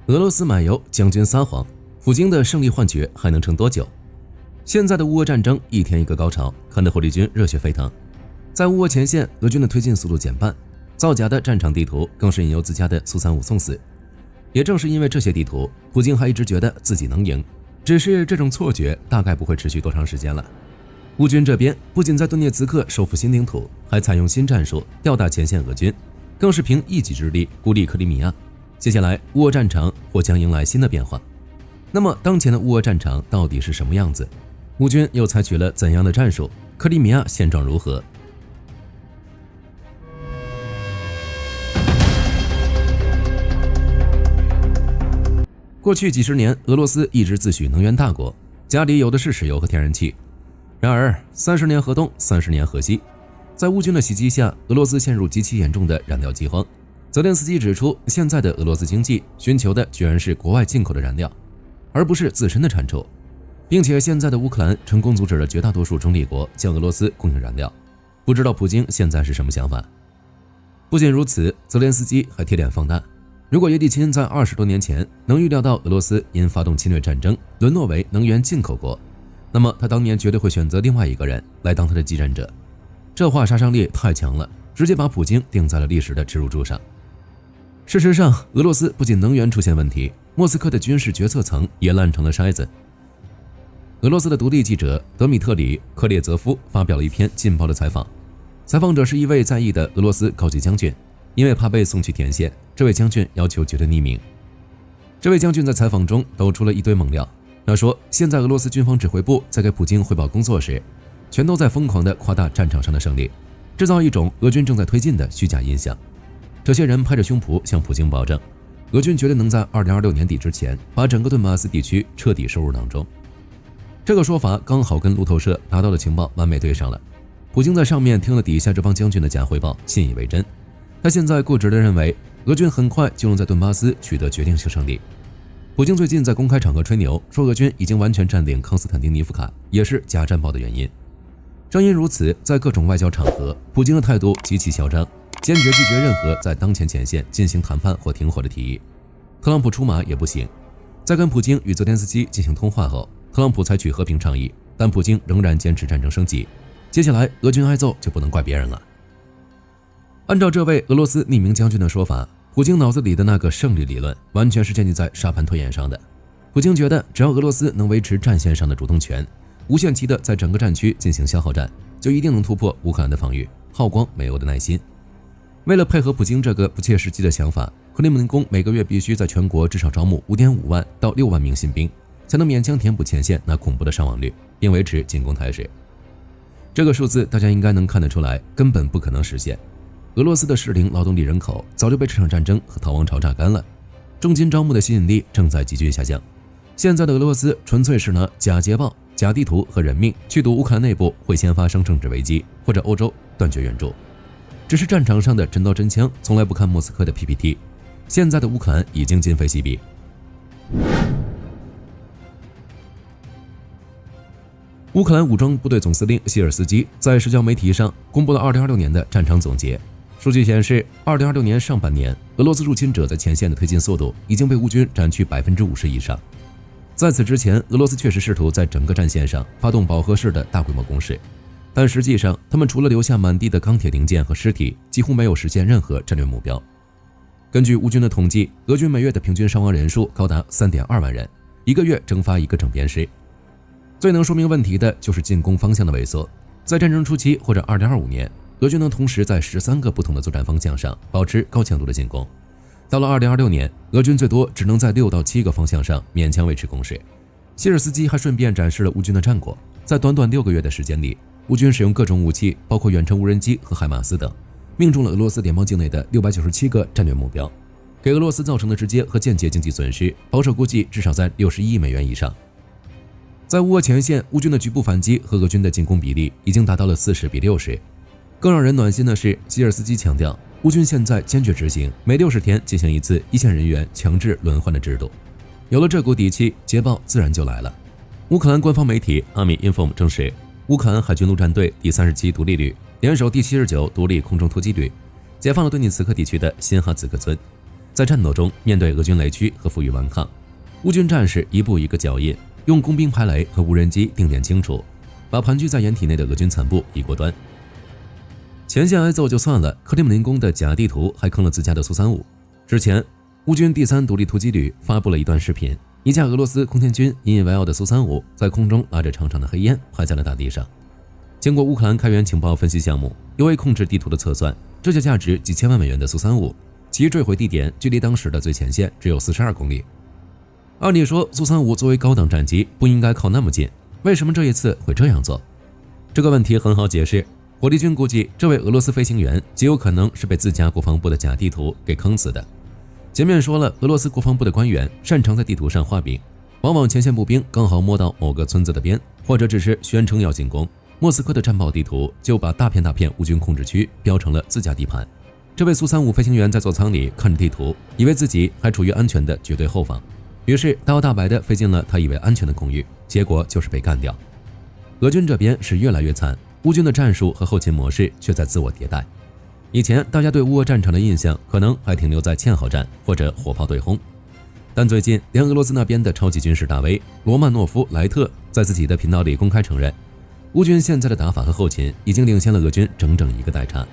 俄罗斯买油，将军撒谎，普京的胜利幻觉还能撑多久？现在的乌俄战争一天一个高潮，看得火力军热血沸腾。在乌俄前线，俄军的推进速度减半，造假的战场地图更是引诱自家的苏35送死。也正是因为这些地图，普京还一直觉得自己能赢，只是这种错觉大概不会持续多长时间了。乌军这边不仅在顿涅茨克收复新领土，还采用新战术吊打前线俄军，更是凭一己之力孤立克里米亚。接下来乌俄战场或将迎来新的变化。那么当前的乌俄战场到底是什么样子？乌军又采取了怎样的战术？克里米亚现状如何？过去几十年，俄罗斯一直自诩能源大国，家里有的是石油和天然气。然而30年河东，30年河西，在乌军的袭击下，俄罗斯陷入极其严重的燃料饥荒。泽连斯基指出，现在的俄罗斯经济寻求的居然是国外进口的燃料，而不是自身的产出，并且现在的乌克兰成功阻止了绝大多数中立国向俄罗斯供应燃料。不知道普京现在是什么想法？不仅如此，泽连斯基还贴脸放大，如果叶利钦在20多年前能预料到俄罗斯因发动侵略战争沦落为能源进口国，那么他当年绝对会选择另外一个人来当他的继任者。这话杀伤力太强了，直接把普京钉在了历史的耻辱柱上。事实上，俄罗斯不仅能源出现问题，莫斯科的军事决策层也烂成了筛子。俄罗斯的独立记者德米特里·克列泽夫发表了一篇劲爆的采访，采访者是一位在役的俄罗斯高级将军，因为怕被送去前线，这位将军要求绝对匿名。这位将军在采访中抖出了一堆猛料，他说现在俄罗斯军方指挥部在给普京汇报工作时，全都在疯狂地夸大战场上的胜利，制造一种俄军正在推进的虚假印象。这些人拍着胸脯向普京保证，俄军绝对能在2026年底之前把整个顿巴斯地区彻底收入囊中。这个说法刚好跟路透社拿到的情报完美对上了。普京在上面听了底下这帮将军的假汇报，信以为真。他现在固执地认为，俄军很快就能在顿巴斯取得决定性胜利。普京最近在公开场合吹牛，说俄军已经完全占领康斯坦丁尼夫卡，也是假战报的原因。正因如此，在各种外交场合，普京的态度极其嚣张，坚决拒绝任何在当前前线进行谈判或停火的提议。特朗普出马也不行。在跟普京与泽连斯基进行通话后，特朗普采取和平倡议，但普京仍然坚持战争升级。接下来俄军挨揍就不能怪别人了。按照这位俄罗斯匿名将军的说法，普京脑子里的那个胜利理论完全是建立在沙盘推演上的。普京觉得只要俄罗斯能维持战线上的主动权，无限期的在整个战区进行消耗战，就一定能突破乌克兰的防御，耗光美欧的耐心。为了配合普京这个不切实际的想法，克里姆林宫每个月必须在全国至少招募 5.5 万到6万名新兵，才能勉强填补前线那恐怖的伤亡率，并维持进攻态势。这个数字大家应该能看得出来，根本不可能实现。俄罗斯的适龄劳动力人口早就被这场战争和逃亡潮榨干了，重金招募的吸引力正在急剧下降。现在的俄罗斯纯粹是拿假捷报、假地图和人命去赌乌克兰内部会先发生政治危机，或者欧洲断绝援助。只是战场上的真刀真枪从来不看莫斯科的 PPT， 现在的乌克兰已经今非昔比。乌克兰武装部队总司令希尔斯基在社交媒体上公布了2026年的战场总结。数据显示，2026年上半年，俄罗斯入侵者在前线的推进速度已经被乌军占据 50% 以上。在此之前，俄罗斯确实试图在整个战线上发动饱和式的大规模攻势，但实际上他们除了留下满地的钢铁零件和尸体，几乎没有实现任何战略目标。根据乌军的统计，俄军每月的平均伤亡人数高达 3.2 万人，一个月蒸发一个整编师。最能说明问题的就是进攻方向的萎缩。在战争初期或者2025年，俄军能同时在13个不同的作战方向上保持高强度的进攻。到了2026年，俄军最多只能在6到7个方向上勉强维持攻势。希尔斯基还顺便展示了乌军的战果，在短短6个月的时间里，乌军使用各种武器，包括远程无人机和海马斯等，命中了俄罗斯联邦境内的697个战略目标，给俄罗斯造成的直接和间接经济损失，保守估计至少在61亿美元以上。在乌俄前线，乌军的局部反击和俄军的进攻比例已经达到了40比60。更让人暖心的是，希尔斯基强调，乌军现在坚决执行每60天进行一次一线人员强制轮换的制度。有了这股底气，捷报自然就来了。乌克兰官方媒体阿米 Inform 证实，乌克兰海军陆战队第37独立旅联手第79独立空中突击旅，解放了顿涅茨克地区的新哈茨克村。在战斗中面对俄军雷区和负隅顽抗，乌军战士一步一个脚印，用工兵排雷和无人机定点清除，把盘踞在掩体内的俄军残部一锅端。前线挨揍就算了，克里姆林宫的假地图还坑了自家的苏35。之前，乌军第3独立突击旅发布了一段视频，一架俄罗斯空天军引以为傲的苏35在空中拉着长长的黑烟拍在了大地上。经过乌克兰开源情报分析项目，又为控制地图的测算，这架价值几千万美元的苏35，其坠毁地点距离当时的最前线只有42公里。按理说，苏35作为高档战机不应该靠那么近，为什么这一次会这样做？这个问题很好解释。火力军估计，这位俄罗斯飞行员极有可能是被自家国防部的假地图给坑死的。前面说了，俄罗斯国防部的官员擅长在地图上画饼，往往前线步兵刚好摸到某个村子的边，或者只是宣称要进攻，莫斯科的战报地图就把大片大片乌军控制区标成了自家地盘。这位苏35飞行员在座舱里看着地图，以为自己还处于安全的绝对后方，于是大摇大摆地飞进了他以为安全的空域，结果就是被干掉。俄军这边是越来越惨，乌军的战术和后勤模式却在自我迭代。以前大家对乌俄战场的印象可能还停留在堑壕战或者火炮对轰，但最近连俄罗斯那边的超级军事大 V 罗曼诺夫莱特在自己的频道里公开承认，乌军现在的打法和后勤已经领先了俄军整整1个代差。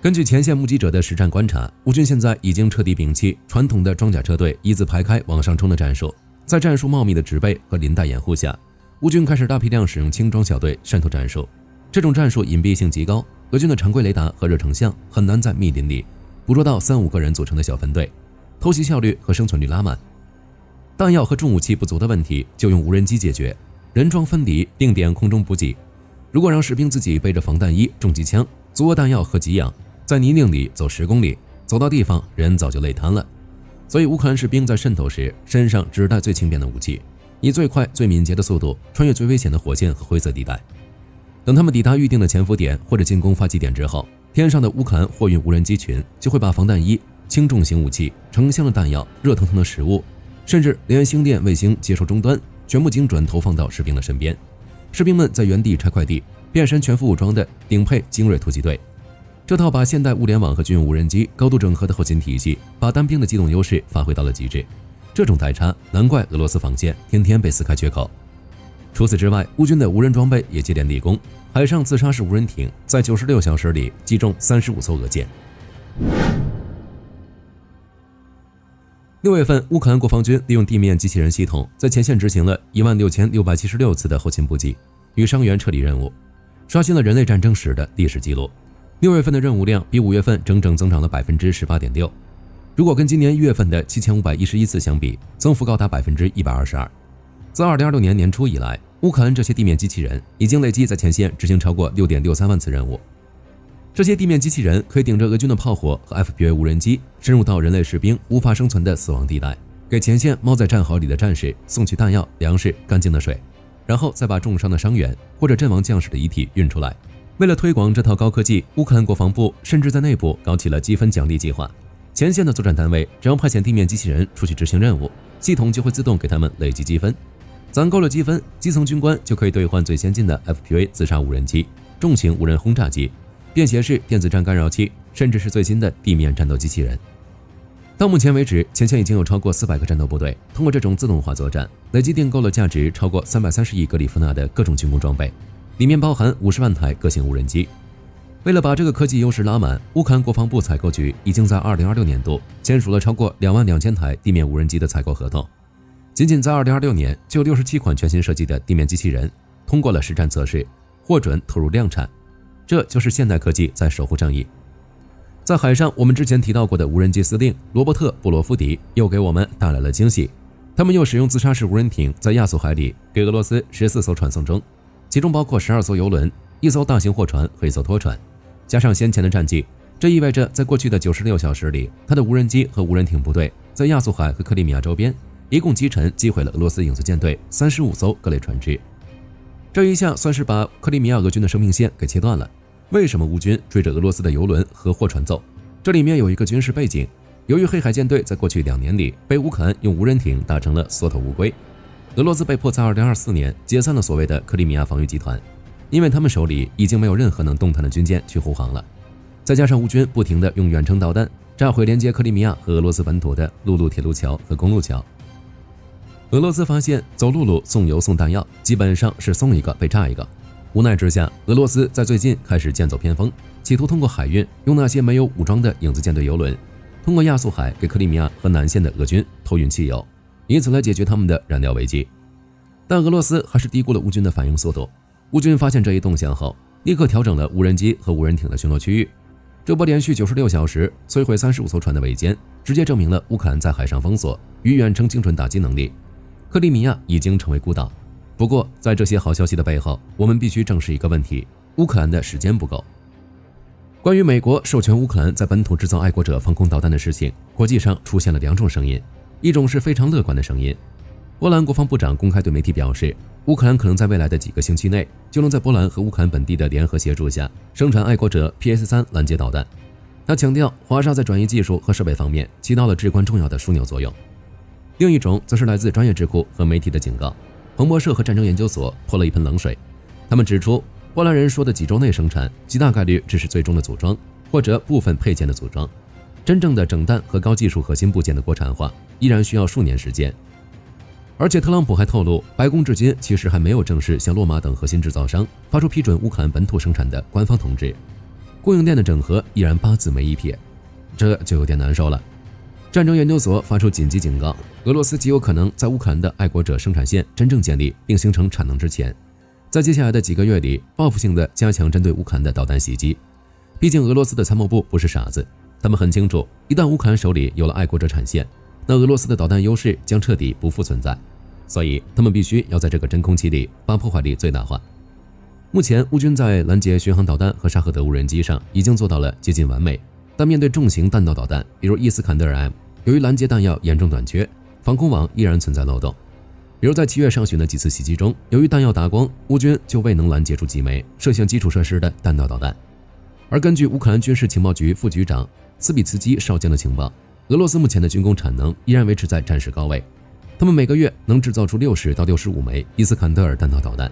根据前线目击者的实战观察，乌军现在已经彻底摒弃传统的装甲车队一字排开往上冲的战术，在战术茂密的植被和林带掩护下，乌军开始大批量使用轻装小队渗透战术。这种战术隐蔽性极高，俄军的常规雷达和热成像很难在密林里捕捉到3-5个人组成的小分队，偷袭效率和生存率拉满。弹药和重武器不足的问题就用无人机解决，人装分离，定点空中补给。如果让士兵自己背着防弹衣、重机枪、足额弹药和给养，在泥泞里走10公里，走到地方人早就累瘫了。所以乌克兰士兵在渗透时身上只带最轻便的武器，以最快最敏捷的速度穿越最危险的火线和灰色地带。等他们抵达预定的潜伏点或者进攻发起点之后，天上的乌克兰货运无人机群就会把防弹衣、轻重型武器、成箱的弹药、热腾腾的食物，甚至连星链卫星接收终端全部精准投放到士兵的身边。士兵们在原地拆快递，变身全副武装的顶配精锐突击队。这套把现代物联网和军用无人机高度整合的后勤体系，把单兵的机动优势发挥到了极致。这种代差，难怪俄罗斯防线天天被撕开缺口。除此之外，乌军的无人装备也接连立功，海上自杀式无人艇在96小时里击中35艘俄舰。6月份，乌克兰国防军利用地面机器人系统，在前线执行了16676次的后勤补给与伤员撤离任务，刷新了人类战争史的历史记录。6月份的任务量比5月份整整增长了 18.6%， 如果跟今年1月份的7511次相比，增幅高达 122%。自2026年年初以来，乌克兰这些地面机器人已经累计在前线执行超过 6.63万次任务。这些地面机器人可以顶着俄军的炮火和 FPV 无人机，深入到人类士兵无法生存的死亡地带，给前线猫在战壕里的战士送去弹药、粮食、干净的水，然后再把重伤的伤员或者阵亡将士的遗体运出来。为了推广这套高科技，乌克兰国防部甚至在内部搞起了积分奖励计划。前线的作战单位只要派遣地面机器人出去执行任务，系统就会自动给他们累积积分。攒够了积分，基层军官就可以兑换最先进的 FPV 自杀无人机、重型无人轰炸机、便携式电子战干扰器，甚至是最新的地面战斗机器人。到目前为止，前线已经有超过400个战斗部队通过这种自动化作战，累计订购了价值超过330亿格里夫纳的各种军工装备，里面包含50万台各型无人机。为了把这个科技优势拉满，乌克兰国防部采购局已经在2026年度签署了超过22000台地面无人机的采购合同。仅仅在2026年，就有67款全新设计的地面机器人通过了实战测试，获准投入量产。这就是现代科技在守护正义。在海上，我们之前提到过的无人机司令罗伯特·布罗夫迪又给我们带来了惊喜。他们又使用自杀式无人艇在亚速海里给俄罗斯14艘传送中，其中包括12艘油轮、1艘大型货船和1艘拖船，加上先前的战绩，这意味着在过去的96小时里，他的无人机和无人艇部队在亚速海和克里米亚周边一共击沉击毁了俄罗斯影子舰队35艘各类船只。这一下算是把克里米亚俄军的生命线给切断了。为什么乌军追着俄罗斯的油轮和货船走？这里面有一个军事背景。由于黑海舰队在过去2年里被乌克兰用无人艇打成了缩头乌龟，俄罗斯被迫在2024年解散了所谓的克里米亚防御集团，因为他们手里已经没有任何能动弹的军舰去护航了。再加上乌军不停地用远程导弹炸毁连接克里米亚和俄罗斯本土的陆路铁路桥和公路桥。俄罗斯发现走陆路送油送弹药基本上是送一个被炸一个，无奈之下，俄罗斯在最近开始剑走偏锋，企图通过海运用那些没有武装的影子舰队油轮，通过亚速海给克里米亚和南线的俄军偷运汽油，以此来解决他们的燃料危机。但俄罗斯还是低估了乌军的反应速度，乌军发现这一动向后，立刻调整了无人机和无人艇的巡逻区域。这波连续96小时摧毁35艘船的围歼，直接证明了乌克兰在海上封锁与远程精准打击能力。克里米亚已经成为孤岛。不过，在这些好消息的背后，我们必须正视一个问题：乌克兰的时间不够。关于美国授权乌克兰在本土制造爱国者防空导弹的事情，国际上出现了两种声音，一种是非常乐观的声音。波兰国防部长公开对媒体表示，乌克兰可能在未来的几个星期内就能在波兰和乌克兰本地的联合协助下生产爱国者 PS3 拦截导弹。他强调，华沙在转移技术和设备方面起到了至关重要的枢纽作用。另一种则是来自专业智库和媒体的警告。彭博社和战争研究所泼了一盆冷水，他们指出，波兰人说的几周内生产，极大概率只是最终的组装或者部分配件的组装，真正的整弹和高技术核心部件的国产化依然需要数年时间。而且特朗普还透露，白宫至今其实还没有正式向洛马等核心制造商发出批准乌克兰本土生产的官方通知，供应链的整合依然八字没一撇，这就有点难受了。战争研究所发出紧急警告，俄罗斯极有可能在乌克兰的爱国者生产线真正建立并形成产能之前，在接下来的几个月里报复性的加强针对乌克兰的导弹袭击。毕竟俄罗斯的参谋部不是傻子，他们很清楚，一旦乌克兰手里有了爱国者产线，那俄罗斯的导弹优势将彻底不复存在，所以他们必须要在这个真空期里把破坏力最大化。目前乌军在拦截巡航导弹和沙赫德无人机上已经做到了接近完美，但面对重型弹道导弹，比如伊斯坎德尔 M， 由于拦截弹药严重短缺，防空网依然存在漏洞。比如在7月上旬的几次袭击中，由于弹药打光，乌军就未能拦截出几枚射向基础设施的弹道导弹。而根据乌克兰军事情报局副局长斯比茨基少将的情报，俄罗斯目前的军工产能依然维持在战时高位，他们每个月能制造出60到65枚伊斯坎德尔弹道导弹，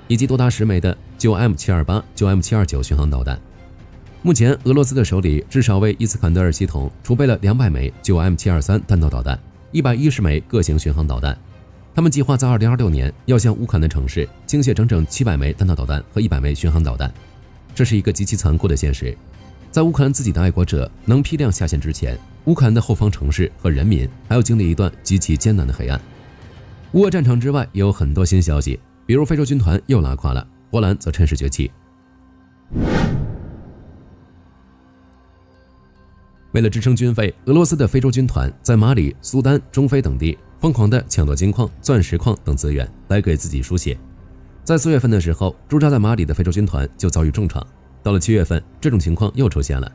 以及多达10枚的 9M728、9M729 巡航导弹。目前，俄罗斯的手里至少为伊斯坎德尔系统储备了200枚 9M723 弹道导弹，110枚各型巡航导弹。他们计划在2026年要向乌克兰的城市倾泻整整700枚弹道导弹和100枚巡航导弹。这是一个极其残酷的现实。在乌克兰自己的爱国者能批量下线之前，乌克兰的后方城市和人民还要经历一段极其艰难的黑暗。乌俄战场之外也有很多新消息，比如非洲军团又拉垮了，波兰则趁势崛起。为了支撑军费，俄罗斯的非洲军团在马里、苏丹、中非等地疯狂地抢夺金矿、钻石矿等资源来给自己输血。在4月份的时候，驻扎在马里的非洲军团就遭遇重创。到了7月份，这种情况又出现了。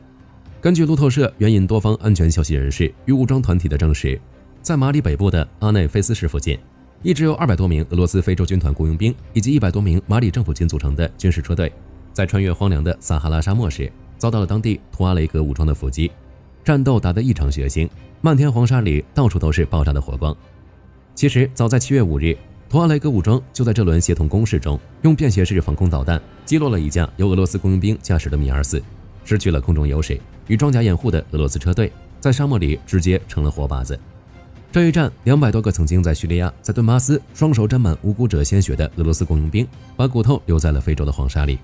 根据路透社援引多方安全消息人士与武装团体的证实，在马里北部的阿内菲斯市附近，一直有200多名俄罗斯非洲军团雇佣兵以及100多名马里政府军组成的军事车队，在穿越荒凉的撒哈拉沙漠时，遭到了当地图阿雷格武装的伏击。战斗打得异常血腥，漫天黄沙里到处都是爆炸的火光。其实早在7月5日，图阿雷格武装就在这轮协同攻势中，用便携式防空导弹击落了一架由俄罗斯工佣兵驾驶的米24，失去了空中优势，与装甲掩护的俄罗斯车队在沙漠里直接成了活靶子。这一战，200多个曾经在叙利亚、在顿巴斯双手沾满无辜者鲜血的俄罗斯工佣兵，把骨头留在了非洲的黄沙里。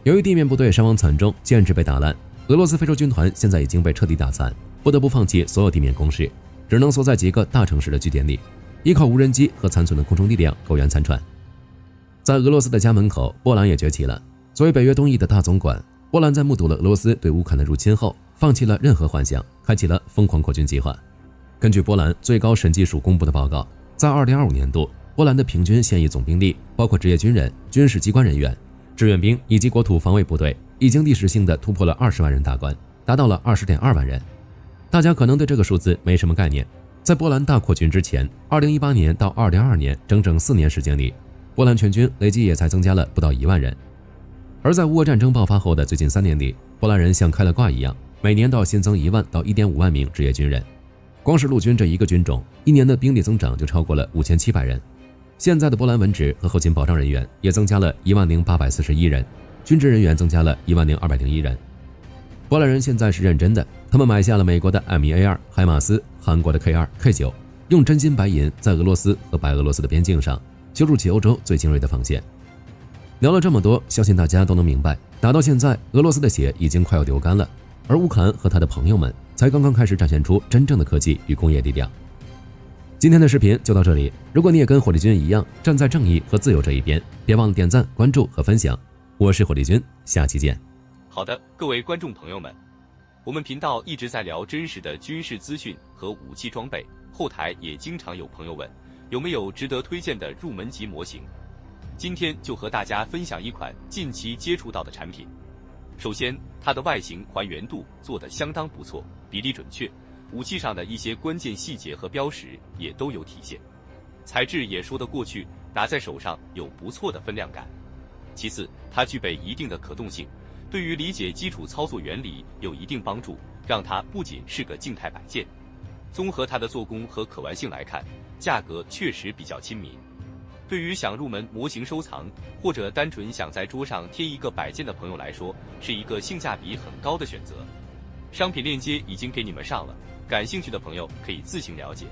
由于地面部队伤亡惨重，建制被打烂，俄罗斯非洲军团现在已经被彻底打残，不得不放弃所有地面攻势，只能缩在几个大城市的据点里，依靠无人机和残存的空中力量苟延残喘。在俄罗斯的家门口，波兰也崛起了。作为北约东翼的大总管，波兰在目睹了俄罗斯对乌克兰的入侵后，放弃了任何幻想，开启了疯狂扩军计划。根据波兰最高审计署公布的报告，在2025年度，波兰的平均现役总兵力，包括职业军人、军事机关人员、志愿兵以及国土防卫部队，已经历史性的突破了20万人大关，达到了20.2万人。大家可能对这个数字没什么概念，在波兰大扩军之前，2018年到2022年整整4年时间里，波兰全军累计也才增加了不到1万人。而在乌俄战争爆发后的最近3年里，波兰人像开了挂一样，每年都要新增1万到1.5万名职业军人。光是陆军这一个军种，一年的兵力增长就超过了5700人。现在的波兰文职和后勤保障人员也增加了10841人，军职人员增加了10201人。波兰人现在是认真的，他们买下了美国的 M1A2、海马斯、韩国的 K2、K9，用真金白银在俄罗斯和白俄罗斯的边境上修筑起欧洲最精锐的防线。聊了这么多，相信大家都能明白，打到现在，俄罗斯的血已经快要流干了，而乌克兰和他的朋友们才刚刚开始展现出真正的科技与工业力量。今天的视频就到这里，如果你也跟火力军一样站在正义和自由这一边，别忘了点赞、关注和分享。我是火力军，下期见。好的，各位观众朋友们，我们频道一直在聊真实的军事资讯和武器装备，后台也经常有朋友问，有没有值得推荐的入门级模型？今天就和大家分享一款近期接触到的产品。首先，它的外形还原度做得相当不错，比例准确，武器上的一些关键细节和标识也都有体现，材质也说得过去，拿在手上有不错的分量感。其次，它具备一定的可动性，对于理解基础操作原理有一定帮助，让它不仅是个静态摆件。综合它的做工和可玩性来看，价格确实比较亲民。对于想入门模型收藏，或者单纯想在桌上贴一个摆件的朋友来说，是一个性价比很高的选择。商品链接已经给你们上了，感兴趣的朋友可以自行了解。